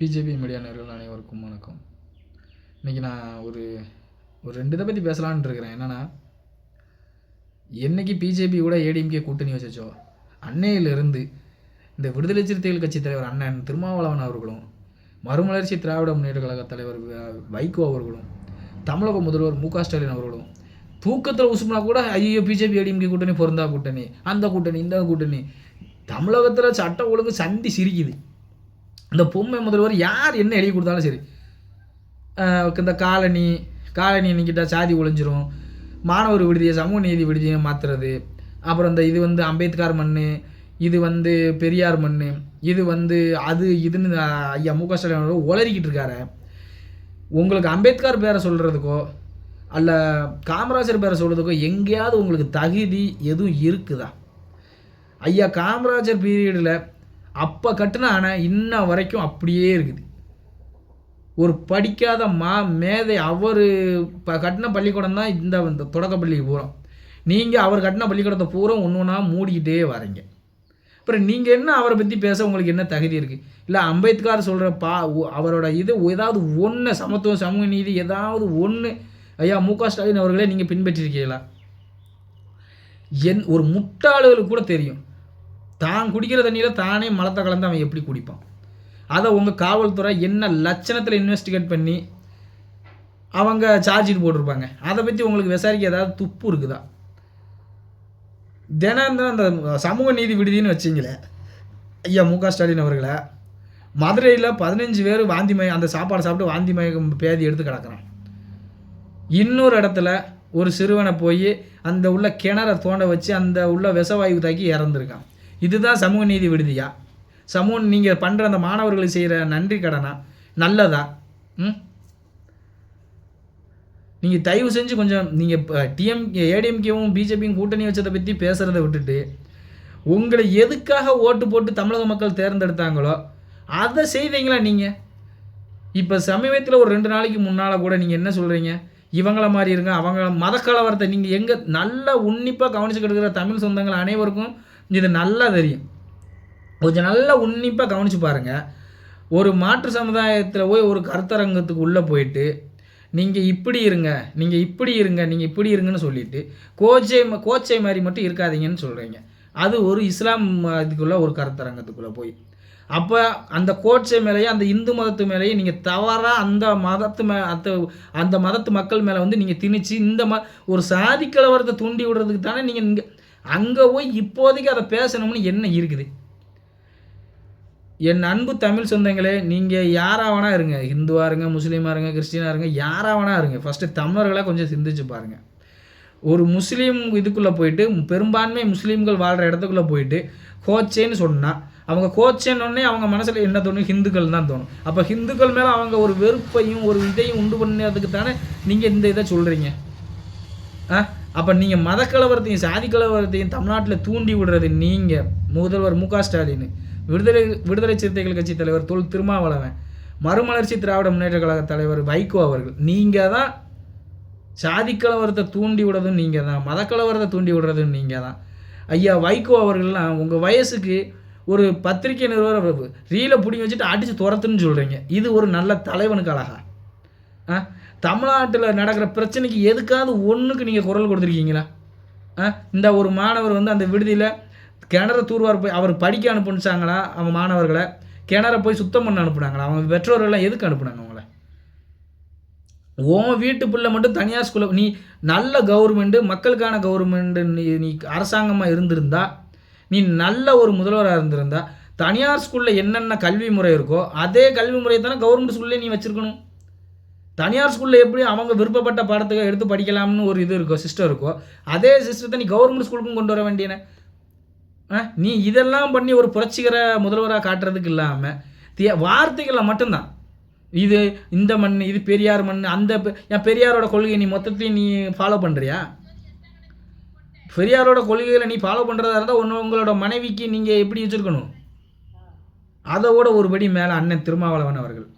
BJP media நேயர்கள் அனைவருக்கும் வணக்கம். இன்றைக்கி நான் ஒரு ஒரு 2 இதை பற்றி பேசலான்னு இருக்கிறேன். என்னென்னா, என்றைக்கு பிஜேபி கூட ஏடிஎம்கே கூட்டணி வச்சோ அன்னையிலிருந்து இந்த விடுதலை சிறுத்தைகள் கட்சி தலைவர் அண்ணன் திருமாவளவன் அவர்களும், மறுமலர்ச்சி திராவிட முன்னேற்ற கழக தலைவர் வைகோ அவர்களும், தமிழக முதல்வர் மு க ஸ்டாலின் அவர்களும் தூக்கத்தில் உசுப்புனா கூட ஐயோ பிஜேபி ஏடிஎம்கே கூட்டணி பொருந்தா கூட்டணி, அந்த கூட்டணி இந்த கூட்டணி, தமிழகத்தில் சட்ட ஒழுங்கு சண்டி சிரிக்குது. இந்த பொம்மை முதல்வர் யார் என்ன எழுதி கொடுத்தாலும் சரி, இந்த காலனி நிற்கிட்டா சாதி ஒழிஞ்சிரும், மாணவர் விடுதியை சமூக நீதி விடுதியை மாற்றுறது, அப்புறம் இந்த இது அம்பேத்கர் மண், இது பெரியார் மண், இது அது இதுன்னு ஐயா மு க ஸ்டாலின் உளறிக்கிட்டு இருக்காரு. உங்களுக்கு அம்பேத்கர் பேரை சொல்கிறதுக்கோ அல்ல காமராஜர் பேரை சொல்கிறதுக்கோ எங்கேயாவது உங்களுக்கு தகுதி எதுவும் இருக்குதா? ஐயா காமராஜர் பீரியடில் அப்போ கட்டின ஆனால் இன்ன வரைக்கும் அப்படியே இருக்குது. ஒரு படிக்காத மேதை அவர் கட்டின பள்ளிக்கூடம் தான் இந்த தொடக்க பள்ளிக்கு பூரம். நீங்கள் அவர் கட்டின பள்ளிக்கூடத்தை பூரம் ஒன்று ஒன்றா மூடிக்கிட்டே வரீங்க. அப்புறம் நீங்கள் என்ன அவரை பற்றி பேச உங்களுக்கு என்ன தகுதி இருக்குது? இல்லை அம்பேத்கர் சொல்கிற அவரோட இது ஏதாவது ஒன்று சமத்துவம் சமூக நீதி ஏதாவது ஒன்று ஐயா மு க ஸ்டாலின் அவர்களே நீங்கள் பின்பற்றிருக்கீங்களா? ஒரு முட்டாளுகளுக்கு கூட தெரியும் தான் குடிக்கிற தண்ணியில் தானே மலத்தை கலந்து அவன் எப்படி குடிப்பான். அதை உங்கள் காவல்துறை என்ன லட்சணத்தில் இன்வெஸ்டிகேட் பண்ணி அவங்க சார்ஜ் போட்டிருப்பாங்க. அதை பற்றி உங்களுக்கு விசாரிக்க ஏதாவது துப்பு இருக்குதா? தினம் அந்த சமூக நீதி விடுதின்னு வச்சிங்களே ஐயா மு க ஸ்டாலின் அவர்களை, மதுரையில் 15 பேர் அந்த சாப்பாடு சாப்பிட்டு வாந்தி மயக்கம் பேதி எடுத்து கிடக்கிறான். இன்னொரு இடத்துல ஒரு சிறுவனை போய் அந்த உள்ள கிணறை தோண்ட வச்சு அந்த உள்ள விஷவாயு தாக்கி இறந்துருக்கான். இதுதான் சமூக நீதி விடுதியா? நீங்கள் பண்ணுற அந்த மாணவர்களுக்கு செய்கிற நன்றி கடனா? நல்லதா? நீங்கள் தயவு செஞ்சு கொஞ்சம் நீங்கள் ஏடிஎம்கேவும் பிஜேபியும் கூட்டணி வச்சதை பற்றி பேசுகிறத விட்டுட்டு உங்களை எதுக்காக ஓட்டு போட்டு தமிழக மக்கள் தேர்ந்தெடுத்தாங்களோ அதை செய்தீங்களா? நீங்கள் இப்போ சமீபத்தில் ஒரு 2 நாளைக்கு முன்னால் கூட நீங்கள் என்ன சொல்கிறீங்க, இவங்கள மாதிரி இருங்க, அவங்க மதக்கலவரத்தை நீங்கள் எங்கே நல்லா உன்னிப்பாக கவனிச்சுக்கிட்டு இருக்கிற தமிழ் சொந்தங்கள் அனைவருக்கும் இது நல்லா தெரியும். கொஞ்சம் நல்லா உன்னிப்பாக கவனித்து பாருங்கள். ஒரு மாற்று சமுதாயத்தில் போய் ஒரு கருத்தரங்கத்துக்கு உள்ளே போயிட்டு நீங்கள் இப்படி இருங்க, நீங்கள் இப்படி இருங்க, நீங்கள் இப்படி இருங்கன்னு சொல்லிவிட்டு கோச்சை மாதிரி மட்டும் இருக்காதீங்கன்னு சொல்கிறீங்க. அது ஒரு இஸ்லாம் இதுக்குள்ளே ஒரு கருத்தரங்கத்துக்குள்ளே போய் அப்போ அந்த கோட்சை மேலேயே அந்த இந்து மதத்து மேலேயே நீங்கள் தவறாக அந்த மதத்து மக்கள் மேலே நீங்கள் திணிச்சு ஒரு சாதி கலவரத்தை தூண்டி விடுறதுக்கு தானே நீங்கள் அங்கே போய் இப்போதைக்கு அதை பேசணும்னு என்ன இருக்குது? என் அன்பு தமிழ் சொந்தங்களே, நீங்கள் யாராக வேணா இருங்க, ஹிந்துவாக இருங்க, முஸ்லீமாக இருங்க, கிறிஸ்டினாக இருங்க, யாராக வேணா இருங்க, ஃபஸ்ட்டு தமிழர்களாக கொஞ்சம் சிந்திச்சு பாருங்கள். ஒரு முஸ்லீம் இதுக்குள்ளே போயிட்டு பெரும்பான்மை முஸ்லீம்கள் வாழ்கிற இடத்துக்குள்ளே போயிட்டு கோச்சேன்னு சொன்னால் அவங்க கோச்சேன்னொடனே அவங்க மனசில் என்ன தோணும்? ஹிந்துக்கள் தான் தோணும். அப்போ ஹிந்துக்கள் மேலே அவங்க ஒரு வெறுப்பையும் ஒரு இதையும் உண்டு பண்ணதுக்கு தானே நீங்கள் இந்த இதை சொல்கிறீங்க. அப்போ நீங்கள் மதக்கலவரத்தையும் சாதி கலவரத்தையும் தமிழ்நாட்டில் தூண்டி விடுறது நீங்கள் முதல்வர் மு க ஸ்டாலின், விடுதலை சிறுத்தைகள் கட்சி தலைவர் திருமாவளவன், மறுமலர்ச்சி திராவிட முன்னேற்ற கழக தலைவர் வைகோ அவர்கள். நீங்கள் தான் சாதி கலவரத்தை தூண்டி விடுறதும் நீங்கள் தான், மதக்கலவரத்தை தூண்டி விடுறதும் நீங்கள் தான். ஐயா வைகோ அவர்கள்லாம் உங்கள் வயசுக்கு ஒரு பத்திரிகை நிறுவனர் ரீலை பிடிங்கி வச்சுட்டு அடித்து துரத்துன்னு சொல்கிறீங்க. இது ஒரு நல்ல தலைவனுக்கு அழகா? தமிழ்நாட்டில் நடக்கிற பிரச்சனைக்கு எதுக்காவது ஒன்றுக்கு நீங்கள் குரல் கொடுத்துருக்கீங்களா? இந்த ஒரு மாணவர் அந்த விடுதியில் கிணற தூர்வார் போய் அவர் படிக்க அனுப்பிச்சாங்களா? அவங்க மாணவர்களை கிணற போய் சுத்தம் பண்ண அனுப்புனாங்களா? அவங்க பெற்றோர்கள்லாம் எதுக்கு அனுப்புனாங்க அவங்கள? உன் வீட்டு பிள்ளை மட்டும் தனியார் ஸ்கூலில் நீ நல்ல கவர்மெண்ட்டு மக்களுக்கான கவர்மெண்ட்டு நீ அரசாங்கமாக இருந்திருந்தா, நீ நல்ல ஒரு முதல்வராக இருந்திருந்தா, தனியார் ஸ்கூலில் என்னென்ன கல்வி முறை இருக்கோ அதே கல்வி முறையை தானே கவர்மெண்ட் ஸ்கூல்லே நீ வச்சுருக்கணும். தனியார் ஸ்கூலில் எப்படி அவங்க விருப்பப்பட்ட பாடத்துக்கு எடுத்து படிக்கலாம்னு ஒரு இது இருக்கோ, சிஸ்டம் இருக்கோ, அதே சிஸ்டத்தை நீ கவர்மெண்ட் ஸ்கூலுக்கும் கொண்டு வர வேண்டியன. நீ இதெல்லாம் பண்ணி ஒரு புரட்சிகர முதல்வராக காட்டுறதுக்கு இல்லாமல் வார்த்தைகளில் மட்டும்தான் இது இந்த மண், இது பெரியார் மண், என் பெரியாரோட கொள்கையை நீ மொத்தத்தையும் நீ ஃபாலோ பண்ணுறியா? பெரியாரோட கொள்கைகளை நீ ஃபாலோ பண்ணுறதா இருந்தால் உங்களோட மனைவிக்கு நீங்கள் எப்படி வச்சுருக்கணும்? அதோட ஒருபடி மேலே அண்ணன் திருமாவளவன் அவர்கள்.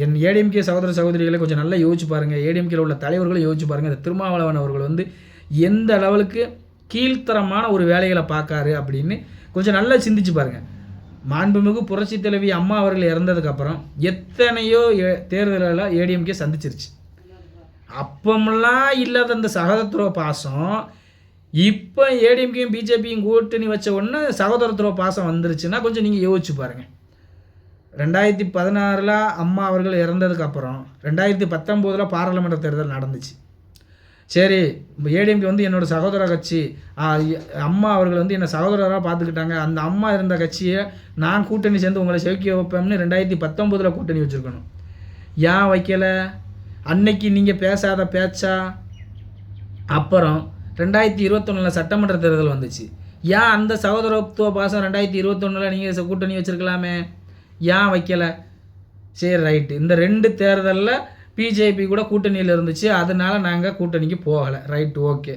என் ஏடிஎம்கே சகோதர சகோதரிகளை கொஞ்சம் நல்லா யோசிச்சு பாருங்கள். ஏடிஎம்கேல உள்ள தலைவர்களை யோசிச்சு பாருங்கள். இந்த திருமாவளவன் அவர்கள் எந்த லெவலுக்கு கீழ்த்தரமான ஒரு வேலைகளை பார்க்காரு அப்படின்னு கொஞ்சம் நல்லா சிந்திச்சு பாருங்கள். மாண்புமிகு புரட்சி தலைவி அம்மா அவர்கள் இறந்ததுக்கப்புறம் எத்தனையோ தேர்தல்களில் ஏடிஎம்கே சந்திச்சிருச்சு. அப்பமெல்லாம் இல்லாத அந்த சகோதரத்துவ பாசம் இப்போ ஏடிஎம்கேயும் பிஜேபியும் கூட்டணி வச்ச உடனே சகோதரத்துவ பாசம் வந்துருச்சுன்னா கொஞ்சம் நீங்கள் யோசிச்சு பாருங்கள். 2016 அம்மா அவர்கள் இறந்ததுக்கப்புறம் 2019 பாராளுமன்ற தேர்தல் நடந்துச்சு. சரி, இப்போ ஏடிஎம்கே வந்து என்னோடய சகோதர கட்சி, அம்மா அவர்கள் வந்து என்னை சகோதரராக பார்த்துக்கிட்டாங்க, அந்த அம்மா இருந்த கட்சியை நான் கூட்டணி சேர்ந்து உங்களை செவிக்க வைப்பேன்னு 2019 கூட்டணி வச்சுருக்கணும். ஏன் வைக்கலை? அன்னைக்கு நீங்கள் பேசாத பேச்சா? அப்புறம் 2021 சட்டமன்ற தேர்தல் வந்துச்சு. ஏன் அந்த சகோதரத்துவ பாசம் 2021 நீங்கள் கூட்டணி வச்சுருக்கலாமே, ஏன் வைக்கலை? சரி ரைட்டு, இந்த 2 தேர்தலில் பிஜேபி கூட கூட்டணியில் இருந்துச்சு, அதனால் நாங்கள் கூட்டணிக்கு போகலை. Right, okay.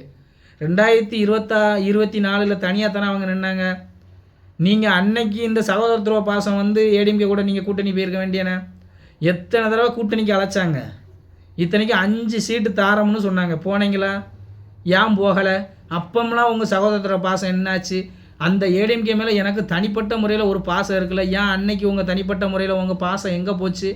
2024 தனியாக தானே அவங்க நின்னாங்க. நீங்கள் அன்னைக்கு இந்த சகோதரத்துவ பாசம் வந்து ஏடிஎம்கே கூட நீங்கள் கூட்டணி போயிருக்க வேண்டியன. எத்தனை தடவை கூட்டணிக்கு அழைச்சாங்க. இத்தனைக்கு 5 சீட்டு தாரம்னு சொன்னாங்க, போனீங்களா? ஏன் போகலை? அப்பம்லாம் உங்கள் சகோதரத்துவ பாசம் என்னாச்சு? அந்த ஏடிஎம்கே மேலே எனக்கு தனிப்பட்ட முறையில் ஒரு பாசம் இருக்குல்ல, ஏன் அன்னைக்கு உங்கள் தனிப்பட்ட முறையில் உங்கள் பாசம் எங்கே போச்சு?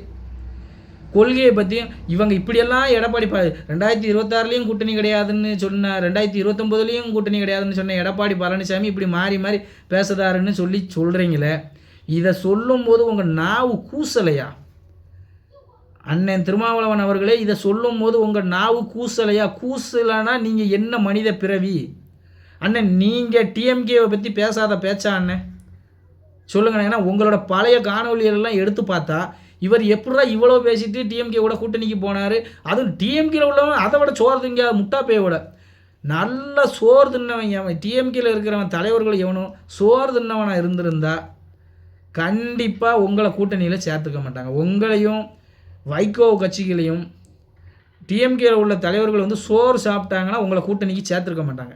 கொள்கையை பற்றியும் இவங்க இப்படியெல்லாம் எடப்பாடி 2026 கூட்டணி கிடையாதுன்னு சொன்ன, 2029 கூட்டணி கிடையாதுன்னு சொன்ன எடப்பாடி பழனிசாமி இப்படி மாறி மாறி பேசுதாருன்னு சொல்கிறீங்களே, இதை சொல்லும்போது உங்கள் நாவு கூசலையா? அண்ணன் திருமாவளவன் அவர்களே, இதை சொல்லும் போது உங்கள் நாவு கூசலையா? கூசலைன்னா நீங்கள் என்ன மனித பிறவி அண்ணன்? நீங்கள் டிஎம்கேவை பற்றி பேசாத பேச்சா அண்ணன்? சொல்லுங்க. ஏன்னா உங்களோட பழைய காணொலிகளெல்லாம் எடுத்து பார்த்தா இவர் எப்படா இவ்வளோ பேசிட்டு டிஎம்கே கூட கூட்டணிக்கு போனார்? அதுவும் டிஎம்கேல உள்ளவன் அதை விட சோறு திங்க முட்டா பேயோட நல்ல சோறு தின்னவன் அவன். டிஎம்கேல இருக்கிறவன் தலைவர்கள் எவனும் சோறு தின்னவனாக இருந்திருந்தா கண்டிப்பாக உங்களை கூட்டணியில் சேர்த்துக்க மாட்டாங்க. உங்களையும் வைகோ கட்சிகளையும் டிஎம்கேல உள்ள தலைவர்கள் வந்து சோறு சாப்பிட்டாங்கன்னா உங்களை கூட்டணிக்கு சேர்த்துருக்க மாட்டாங்க.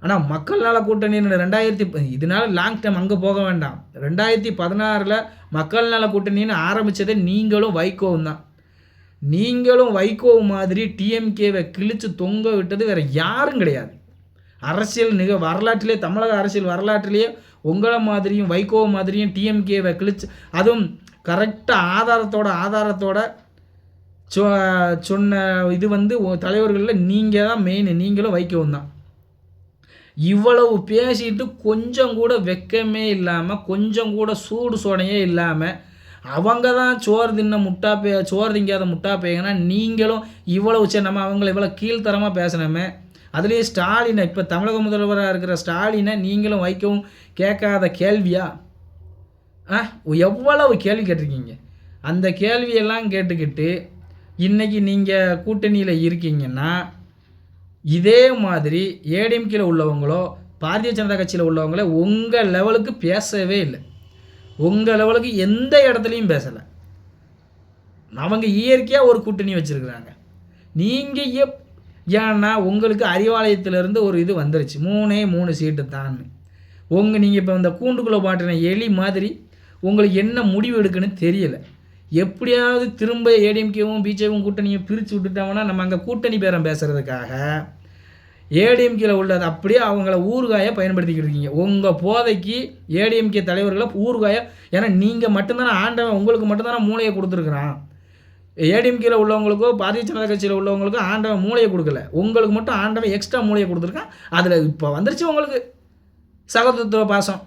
ஆனால் மக்கள் நல கூட்டணி இதனால் லாங் டைம் அங்கே போக வேண்டாம். 2016 மக்கள் நல கூட்டணின்னு ஆரம்பித்ததே நீங்களும் வைகோவும் தான். நீங்களும் வைகோ மாதிரி டிஎம்கேவை கிழித்து தொங்க விட்டது வேறு யாரும் கிடையாது. அரசியல் வரலாற்றிலே, தமிழக அரசியல் வரலாற்றிலேயே உங்களை மாதிரியும் வைகோ மாதிரியும் டிஎம்கேவை கிழிச்சு, அதுவும் கரெக்டாக ஆதாரத்தோட சொன்ன இது வந்து தலைவர்களில் நீங்கள் தான் மெயின். நீங்களும் வைக்கவும் தான். இவ்வளவு பேசிட்டு கொஞ்சம் கூட வெக்கமே இல்லாமல், கொஞ்சம் கூட சூடு சோடையே இல்லாமல், அவங்க தான் சோறு திங்காத முட்டா பேங்கன்னா நீங்களும் இவ்வளவு சரி நம்ம அவங்கள இவ்வளோ கீழ்த்தரமாக பேசினோமே. அதுலேயே ஸ்டாலினை, இப்போ தமிழக முதல்வராக இருக்கிற ஸ்டாலினை நீங்களும் வைக்கவும் கேட்காத கேள்வியா? எவ்வளவு கேள்வி கேட்டிருக்கீங்க. அந்த கேள்வியெல்லாம் கேட்டுக்கிட்டு இன்றைக்கி நீங்கள் கூட்டணியில் இருக்கீங்கன்னா, இதே மாதிரி ஏடிஎம்கேல உள்ளவங்களோ பாரதிய ஜனதா கட்சியில் உள்ளவங்களோ உங்கள் லெவலுக்கு பேசவே இல்லை. உங்கள் லெவலுக்கு எந்த இடத்துலையும் பேசலை. அவங்க இயற்கையாக ஒரு கூட்டணி வச்சுருக்குறாங்க. நீங்கள் ஏன்னா உங்களுக்கு அறிவாலயத்திலேருந்து ஒரு இது வந்துருச்சு, 3 சீட்டு தான். நீங்கள் இப்போ இந்த கூண்டுக்குள்ளே மாட்டின எலி மாதிரி உங்களுக்கு என்ன முடிவு எடுக்குன்னு தெரியலை. எப்படியாவது திரும்ப ஏடிஎம்கேவும் பிஜேபியும் கூட்டணியை பிரித்து விட்டுட்டாங்கன்னா நம்ம அங்கே கூட்டணி பேரம் பேசுகிறதுக்காக ஏடிஎம்கேல உள்ளது அப்படியே அவங்கள ஊறுகாயை பயன்படுத்திக்கிட்டு இருக்கீங்க. உங்கள் போதைக்கு ஏடிஎம்கே தலைவர்களை ஊறுகாயை, ஏன்னா நீங்கள் மட்டும்தானே ஆண்டவன், உங்களுக்கு மட்டும்தானே மூளையை கொடுத்துருக்குறான். ஏடிஎம்கேல உள்ளவங்களுக்கோ பாரதிய ஜனதா கட்சியில் உள்ளவங்களுக்கோ ஆண்டவன் மூளையை கொடுக்கல, உங்களுக்கு மட்டும் ஆண்டவன் எக்ஸ்ட்ரா மூளையை கொடுத்துருக்கான். அதில் இப்போ வந்துருச்சு உங்களுக்கு சகோதரத்துவ பாசம்.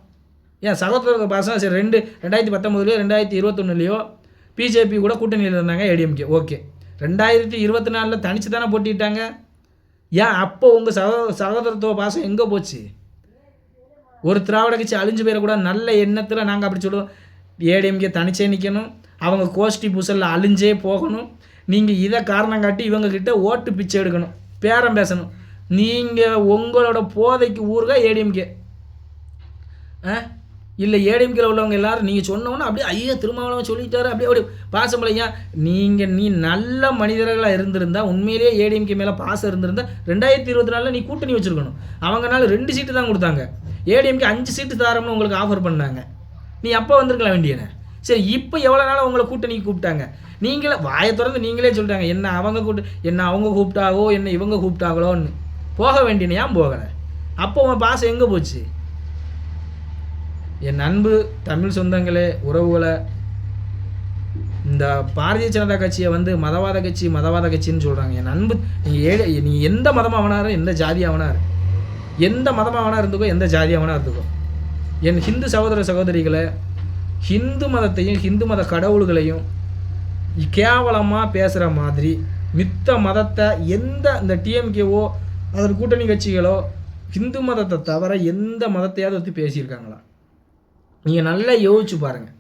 ஏன் சகோதரத்துவ பாசம்? சரி, 2019 2021 பிஜேபி கூட கூட்டணியில் இருந்தாங்க ஏடிஎம்கே, ஓகே. 2024 தனிச்சு தானே போட்டிட்டாங்க. ஏன் அப்போ உங்கள் சகோதரத்துவ பாசம் எங்கே போச்சு? ஒரு திராவிட கட்சி அழிஞ்சு போயிடக்கூடாது நல்ல எண்ணத்தில் நாங்கள் அப்படி சொல்லுவோம். ஏடிஎம்கே தனிச்சே நிற்கணும், அவங்க கோஷ்டி பூசலில் அழிஞ்சே போகணும். நீங்கள் இதை காரணம் காட்டி இவங்கக்கிட்ட ஓட்டு பிச்சை எடுக்கணும், பேரம் பேசணும். நீங்கள் உங்களோட போதைக்கு ஊருகா ஏடிஎம்கே இல்லை ஏடிஎம்கேல உள்ளவங்க எல்லோரும் நீங்கள் சொன்னோன்னா அப்படியே ஐயா திருமாவளவன் சொல்லிட்டாரு அப்படியே பாசமலையா. நீ நல்ல மனிதர்களாக இருந்திருந்தால், உண்மையிலேயே ஏடிஎம்கே மேலே பாசம் இருந்திருந்தால் 2024 நீ கூட்டணி வச்சுருக்கணும். அவங்கனால 2 சீட்டு தான் கொடுத்தாங்க, ஏடிஎம்கே 5 சீட்டு தாரம்னு உங்களுக்கு ஆஃபர் பண்ணாங்க. நீ அப்போ வந்திருக்கலாம் வேண்டியன. சரி, இப்போ எவ்வளோ நாள் உங்களை கூட்டணிக்கு கூப்பிட்டாங்க? நீங்களே வாயை திறந்து நீங்களே சொல்லிட்டாங்க, என்ன அவங்க கூப்பிட்டாவோ என்ன இவங்க கூப்பிட்டாங்களோன்னு. போக வேண்டியன, ஏன் போகலை? அப்போ உங்கள் பாசம் எங்கே போச்சு? என் அன்பு தமிழ் சொந்தங்களே, உறவுகளை, இந்த பாரதிய ஜனதா கட்சியை வந்து மதவாத கட்சி மதவாத கட்சின்னு சொல்கிறாங்க. என் அன்பு, நீங்கள் எந்த மதமாக அவனாரு, எந்த ஜாதி அவனார், எந்த மதமாக அவனாக இருந்துக்கோ, எந்த ஜாதி அவனாக இருந்துக்கோ, என் ஹிந்து சகோதர சகோதரிகளை, ஹிந்து மதத்தையும் ஹிந்து மத கடவுள்களையும் கேவலமாக பேசுகிற மாதிரி மித்த மதத்தை இந்த டிஎம்கேவோ அதன் கூட்டணி கட்சிகளோ ஹிந்து மதத்தை தவிர எந்த மதத்தையாவது பற்றி பேசியிருக்காங்களா? நீங்கள் நல்லா யோசிச்சு பாருங்கள்.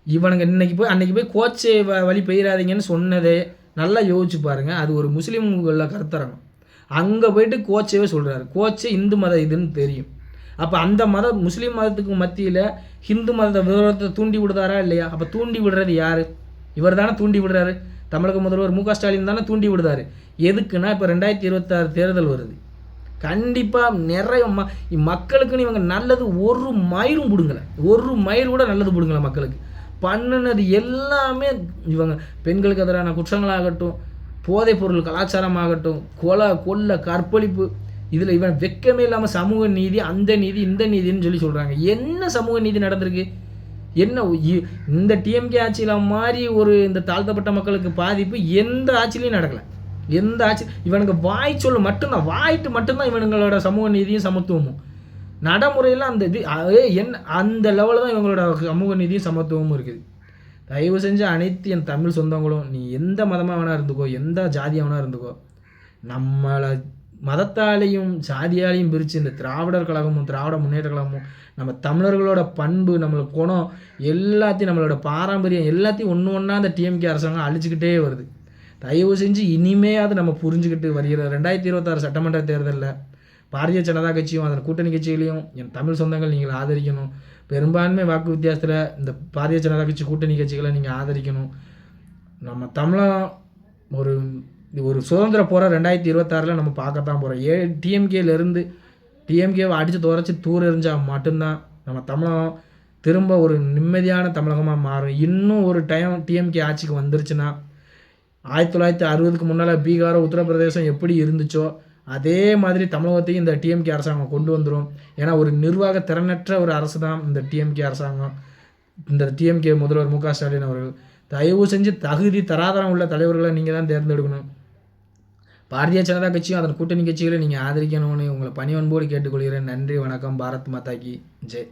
இவனுங்க அன்னைக்கு போய் கோச்சை வழி பெய்யாதீங்கன்னு சொன்னதே நல்லா யோசிச்சு பாருங்கள். அது ஒரு முஸ்லீம்களில் கருத்தரங்கம். அங்கே போயிட்டு கோச்சையே சொல்கிறாரு. கோச்சை இந்து மதம் இதுன்னு தெரியும். அப்போ அந்த முஸ்லீம் மதத்துக்கு மத்தியில் ஹிந்து மத விரோதத்தை தூண்டி விடுதாரா இல்லையா? அப்போ தூண்டி விடுறது யார்? இவர் தானே தூண்டி விடுறாரு. தமிழக முதல்வர் மு க ஸ்டாலின் தானே தூண்டி விடுறாரு. எதுக்குன்னா இப்போ 2026 தேர்தல் வருது. கண்டிப்பாக நிறைய மக்களுக்குன்னு இவங்க நல்லது ஒரு மயிரும் பிடுங்கலை, ஒரு மயிர் கூட நல்லது பிடுங்கலை. மக்களுக்கு பண்ணினது எல்லாமே இவங்க பெண்களுக்கு எதிரான குற்றங்களாகட்டும், போதைப் பொருள் கலாச்சாரமாகட்டும், கொலை கற்பழிப்பு, இதில் இவன் வெக்கமே இல்லாமல் சமூக நீதி, அந்த நீதி இந்த நீதின்னு சொல்கிறாங்க. என்ன சமூக நீதி நடந்திருக்கு? என்ன இந்த டிஎம்கே ஆட்சியில் மாதிரி ஒரு இந்த தாழ்த்தப்பட்ட மக்களுக்கு பாதிப்பு எந்த ஆட்சிலையும் நடக்கலை. எந்த ஆட்சி இவனுக்கு வாய் சொல்ல மட்டும்தான், வாய்ட்டு மட்டும்தான் இவனுங்களோட சமூக நீதியும் சமத்துவமும். நடைமுறையில் அந்த அந்த லெவலில் தான் இவங்களோட சமூக நீதியும் சமத்துவமும் இருக்குது. தயவு செஞ்சு அனைத்து என் தமிழ் சொந்தங்களும், நீ எந்த மதமாக வேணா இருந்துக்கோ, எந்த ஜாதியாக வேணா இருந்துக்கோ, நம்மளை மதத்தாலையும் ஜாதியாலையும் பிரித்து இந்த திராவிடர் கழகமும் திராவிட முன்னேற்ற கழகமும் நம்ம தமிழர்களோட பண்பு, நம்மளோட குணம் எல்லாத்தையும், நம்மளோட பாரம்பரியம் எல்லாத்தையும் ஒன்று ஒன்றா அந்த டிஎம்கே அரசாங்கம் அழிச்சிக்கிட்டே வருது. தயவு செஞ்சு இனிமேயாவது நம்ம புரிஞ்சுக்கிட்டு வருகிற 2026 சட்டமன்ற தேர்தலில் பாரதிய ஜனதா கட்சியும் அதன் கூட்டணி கட்சிகளையும் என் தமிழ் சொந்தங்கள் நீங்கள் ஆதரிக்கணும். பெரும்பான்மை வாக்கு வித்தியாசத்தில் இந்த பாரதிய ஜனதா கட்சி கூட்டணி கட்சிகளை நீங்கள் ஆதரிக்கணும். நம்ம தமிழகம் ஒரு சுதந்திர போகிற 2026 நம்ம பார்க்கத்தான் போகிறோம். டிஎம்கேலேருந்து டிஎம்கேவை அடித்து துரைச்சி தூர் எறிஞ்சால் மட்டும்தான் நம்ம தமிழகம் திரும்ப ஒரு நிம்மதியான தமிழகமாக மாறும். இன்னும் ஒரு டைம் டிஎம்கே ஆட்சிக்கு வந்துருச்சுன்னா 1960க்கு முன்னால் பீகாரோ உத்தரப்பிரதேசம் எப்படி இருந்துச்சோ அதே மாதிரி தமிழகத்தையும் இந்த டிஎம்கே அரசாங்கம் கொண்டு வந்துடும். ஏன்னா ஒரு நிர்வாக திறனற்ற ஒரு அரசு தான் இந்த டிஎம்கே அரசாங்கம். இந்த டிஎம்கே முதல்வர் மு க ஸ்டாலின் அவர்கள் தயவு செஞ்சு தகுதி தராதரம் உள்ள தலைவர்களை நீங்கள் தான் தேர்ந்தெடுக்கணும். பாரதிய ஜனதா கட்சியும் அதன் கூட்டணி கட்சிகளை நீங்கள் ஆதரிக்கணும்னு உங்களை பணிவன்போடு கேட்டுக்கொள்கிறேன். நன்றி, வணக்கம். பாரத் மாதா கி ஜெய்.